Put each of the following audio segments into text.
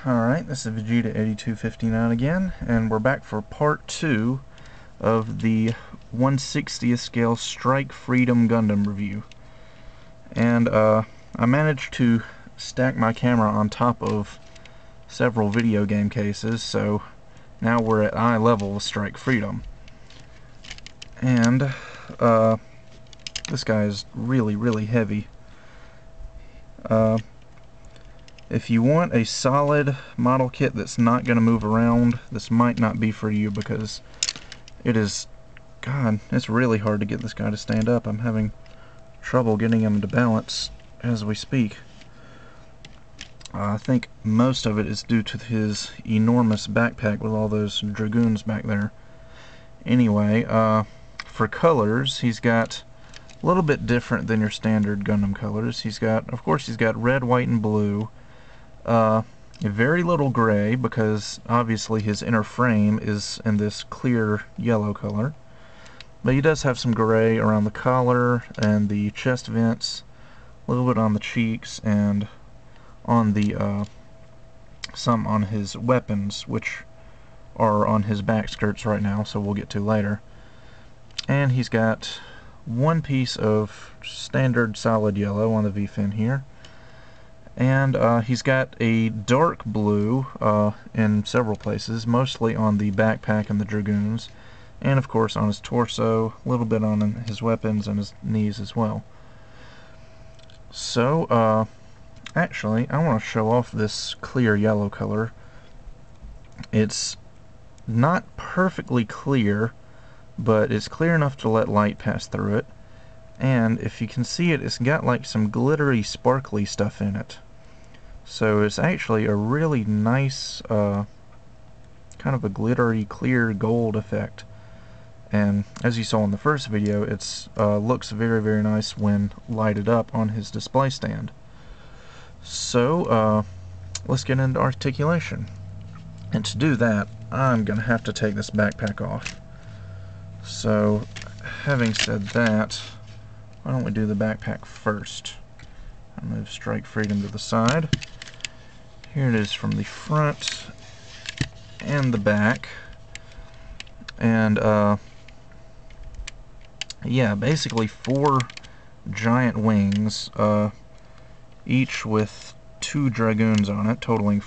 Alright, this is pt02 again, and we're back for part 2 of the 1/60th scale Strike Freedom Gundam review. And I managed to stack my camera on top of several video game cases, so now we're at eye level with Strike Freedom. And this guy is really heavy. If you want a solid model kit that's not going to move around, this might not be for you, because it is, God, it's really hard to get this guy to stand up. I'm having trouble getting him to balance as we speak. I think most of it is due to his enormous backpack with all those dragoons back there. Anyway, for colors, he's got a little bit different than your standard Gundam colors. Of course, he's got red, white, and blue. Very little gray, because obviously his inner frame is in this clear yellow color. But he does have some gray around the collar and the chest vents, a little bit on the cheeks, and on the some on his weapons, which are on his back skirts right now, so we'll get to later. And he's got one piece of standard solid yellow on the V-fin here. And he's got a dark blue in several places, mostly on the backpack and the dragoons, and of course on his torso, a little bit on his weapons and his knees as well. So, actually, I want to show off this clear yellow color. It's not perfectly clear, but it's clear enough to let light pass through it. And if you can see it, it's got like some glittery, sparkly stuff in it. So it's actually a really nice, kind of a glittery, clear gold effect. And as you saw in the first video, it looks very nice when lighted up on his display stand. So let's get into articulation. And to do that, I'm going to have to take this backpack off. So, having said that, why don't we do the backpack first? I'll move Strike Freedom to the side. Here it is from the front and the back. And, yeah, basically 4 giant wings, each with 2 dragoons on it, totaling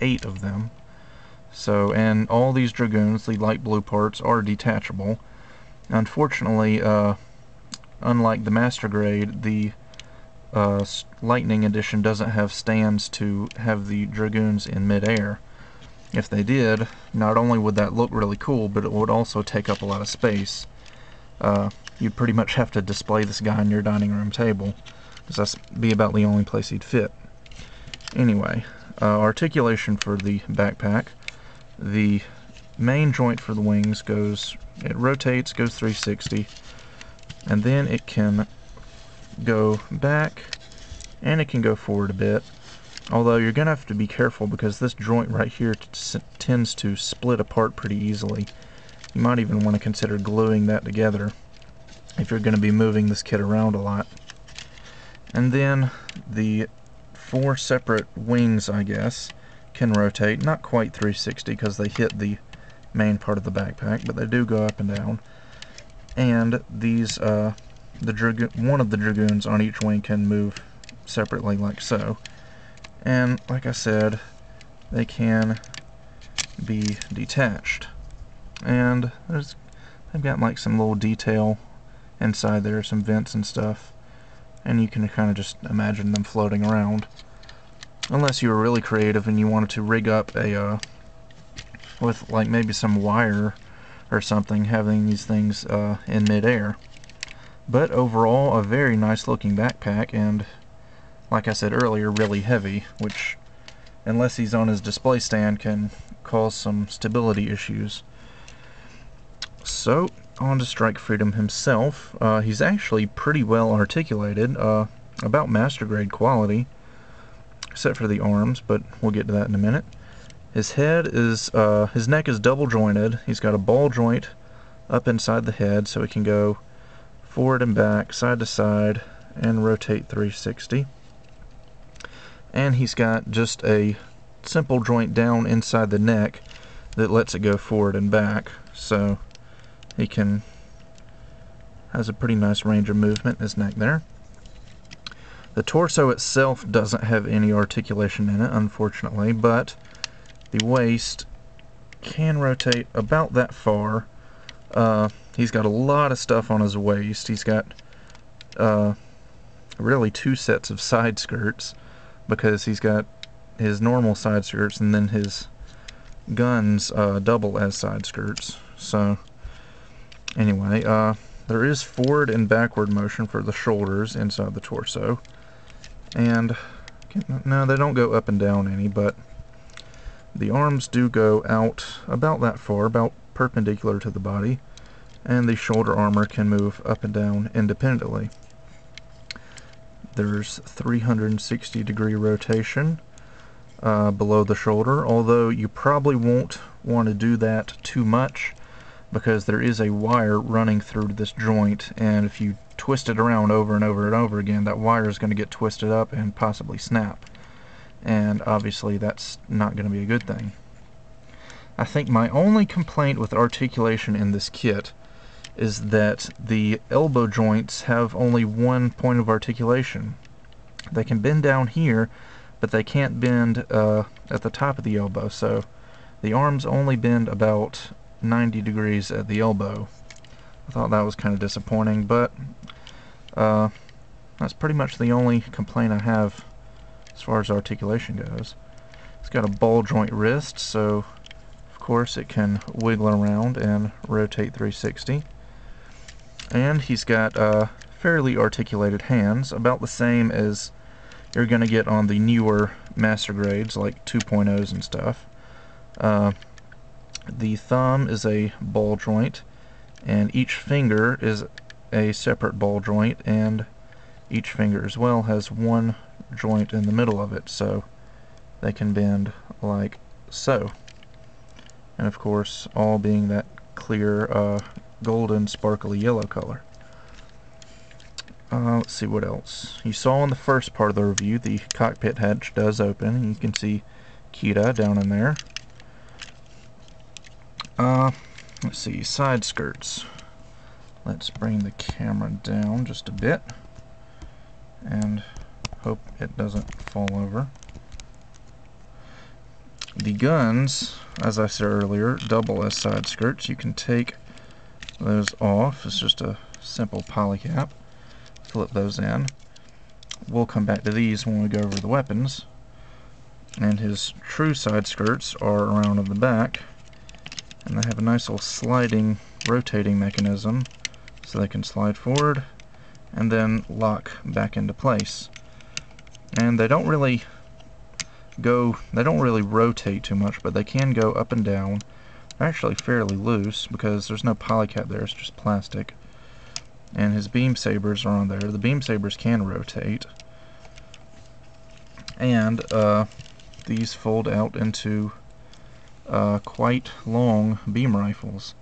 8 of them. So, and all these dragoons, the light blue parts, are detachable. Unfortunately, unlike the Master Grade, the Lightning Edition doesn't have stands to have the dragoons in mid-air. If they did, not only would that look really cool, but it would also take up a lot of space. You'd pretty much have to display this guy on your dining room table, because that'd be about the only place he'd fit. Anyway, articulation for the backpack. The main joint for the wings it rotates, goes 360, and then it can go back, and it can go forward a bit. Although you're going to have to be careful, because this joint right here tends to split apart pretty easily. You might even want to consider gluing that together if you're going to be moving this kit around a lot. And then the 4 separate wings, I guess, can rotate. Not quite 360, because they hit the main part of the backpack, but they do go up and down. And these, one of the dragoons on each wing can move separately, like so. And like I said, they can be detached. And they've got like some little detail inside there, some vents and stuff, and you can kind of just imagine them floating around. Unless you were really creative and you wanted to rig up a with like maybe some wire or something, having these things in mid-air. But overall, a very nice looking backpack, and like I said earlier, really heavy, which, unless he's on his display stand, can cause some stability issues. So, on to Strike Freedom himself. He's actually pretty well articulated, about Master Grade quality, except for the arms, but we'll get to that in a minute. His head is, his neck is double jointed. He's got a ball joint up inside the head, so it can go forward and back, side to side, and rotate 360. And he's got just a simple joint down inside the neck that lets it go forward and back, so he has a pretty nice range of movement in his neck there. The torso itself doesn't have any articulation in it, unfortunately, but the waist can rotate about that far. He's got a lot of stuff on his waist. He's got really two sets of side skirts, because he's got his normal side skirts and then his guns double as side skirts. So anyway, there is forward and backward motion for the shoulders inside the torso, and no, they don't go up and down any, but the arms do go out about that far, about perpendicular to the body, and the shoulder armor can move up and down independently. There's 360-degree rotation below the shoulder, although you probably won't want to do that too much, because there is a wire running through this joint, and if you twist it around over and over and over again, that wire is going to get twisted up and possibly snap, and obviously that's not going to be a good thing. I think my only complaint with articulation in this kit is that the elbow joints have only one point of articulation. They can bend down here, but they can't bend at the top of the elbow, so the arms only bend about 90 degrees at the elbow. I thought that was kind of disappointing, but that's pretty much the only complaint I have as far as articulation goes. It's got a ball joint wrist, so of course it can wiggle around and rotate 360. And he's got fairly articulated hands, about the same as you're going to get on the newer master grades like 2.0s and stuff. The thumb is a ball joint, and each finger is a separate ball joint, and each finger as well has one joint in the middle of it, so they can bend like so. And of course, all being that clear golden sparkly yellow color. Let's see what else. You saw in the first part of the review the cockpit hatch does open, and you can see Kita down in there. Let's see, side skirts. Let's bring the camera down just a bit and hope it doesn't fall over. The guns, as I said earlier, double as side skirts. You can take those off. It's just a simple polycap. Flip those in. We'll come back to these when we go over the weapons. And his true side skirts are around in the back, and they have a nice little sliding, rotating mechanism, so they can slide forward and then lock back into place. And they don't really rotate too much, but they can go up and down. They're actually fairly loose because there's no polycap there, it's just plastic. And his beam sabers are on there. The beam sabers can rotate. And these fold out into quite long beam rifles.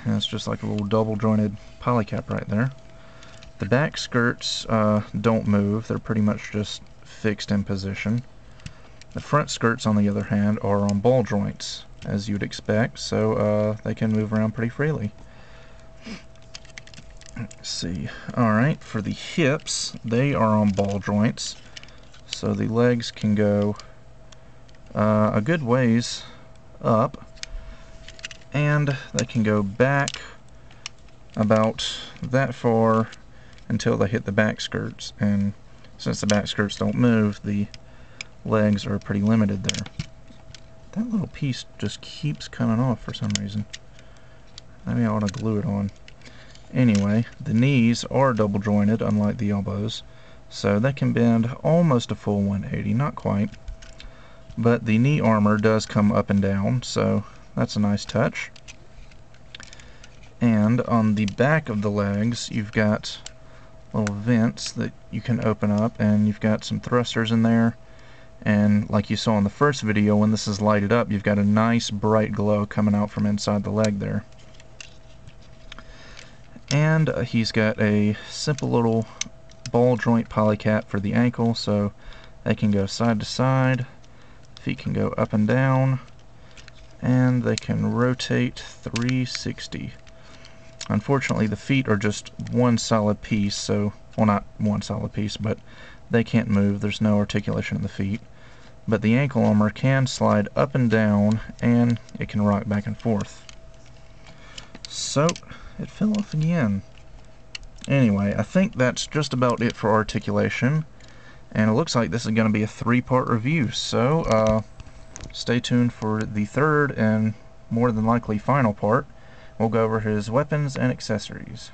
And it's just like a little double jointed polycap right there. The back skirts don't move, they're pretty much just fixed in position. The front skirts, on the other hand, are on ball joints, as you'd expect, so they can move around pretty freely. Let's see. Alright, for the hips, they are on ball joints, so the legs can go a good ways up, and they can go back about that far until they hit the back skirts, and since the back skirts don't move, the legs are pretty limited there. That little piece just keeps coming off for some reason. Maybe I ought to glue it on. Anyway, the knees are double jointed, unlike the elbows, so they can bend almost a full 180, not quite. But the knee armor does come up and down, so that's a nice touch. And on the back of the legs, you've got little vents that you can open up, and you've got some thrusters in there. And like you saw in the first video, when this is lighted up, you've got a nice bright glow coming out from inside the leg there. And he's got a simple little ball joint polycap for the ankle, so they can go side to side, feet can go up and down, and they can rotate 360. Unfortunately, the feet are just one solid piece, so, well, not one solid piece, but they can't move. There's no articulation in the feet. But the ankle armor can slide up and down, and it can rock back and forth. So, it fell off again. Anyway, I think that's just about it for articulation, and it looks like this is going to be a 3-part review, so stay tuned for the third and more than likely final part. We'll go over his weapons and accessories.